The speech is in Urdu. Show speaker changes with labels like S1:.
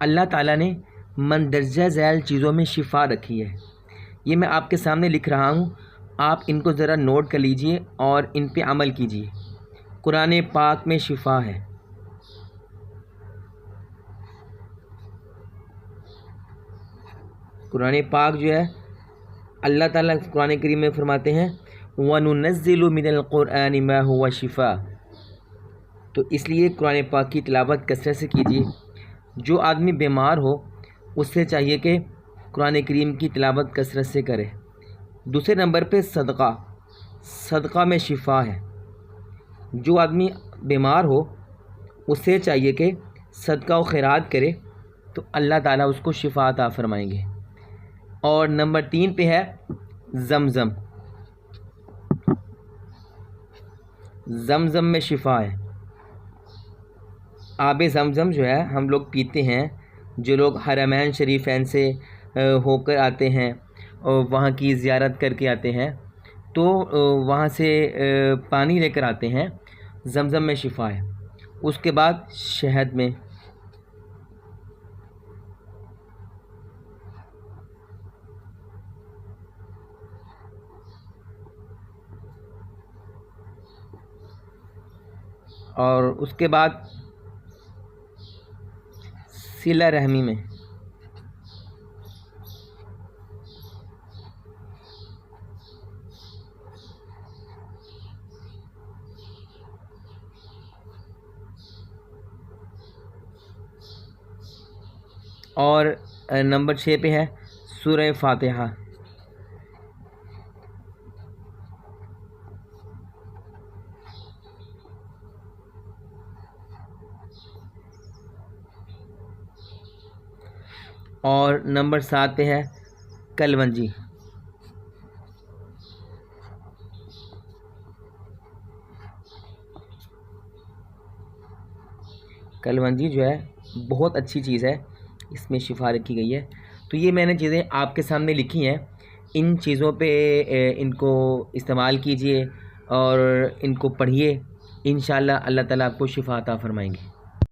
S1: اللہ تعالیٰ نے مندرجہ ذیل چیزوں میں شفا رکھی ہے. یہ میں آپ کے سامنے لکھ رہا ہوں، آپ ان کو ذرا نوٹ کر لیجئے اور ان پہ عمل کیجئے. قرآن پاک میں شفا ہے. قرآن پاک جو ہے اللہ تعالیٰ قرآن کریم میں فرماتے ہیں وَنُنَزِّلُ مِنَ الْقُرْآنِ مَا هُوَ شِفَاء. تو اس لیے قرآن پاک کی تلاوت کثرت سے کیجیے. جو آدمی بیمار ہو اس سے چاہیے کہ قرآن کریم کی تلاوت کثرت سے کرے. دوسرے نمبر پہ صدقہ میں شفا ہے. جو آدمی بیمار ہو اس سے چاہیے کہ صدقہ و خیرات کرے تو اللہ تعالیٰ اس کو شفا عطا فرمائیں گے. اور نمبر 3 پہ ہے زمزم. زمزم میں شفا ہے. آب زمزم جو ہے ہم لوگ پیتے ہیں. جو لوگ حرمین شریفین سے ہو کر آتے ہیں اور وہاں کی زیارت کر کے آتے ہیں تو وہاں سے پانی لے کر آتے ہیں. زمزم میں شفا ہے. اس کے بعد شہد میں. اور اس کے بعد صلہ رحمی میں. اور نمبر 6 پہ ہے سورہ فاتحہ. اور نمبر 7 پہ ہے کلونجی. کلونجی جو ہے بہت اچھی چیز ہے. اس میں شفا رکھی گئی ہے. تو یہ میں نے چیزیں آپ کے سامنے لکھی ہیں. ان چیزوں پہ ان کو استعمال کیجئے اور ان کو پڑھیے. انشاءاللہ اللہ تعالیٰ آپ کو شفا عطا فرمائیں گے.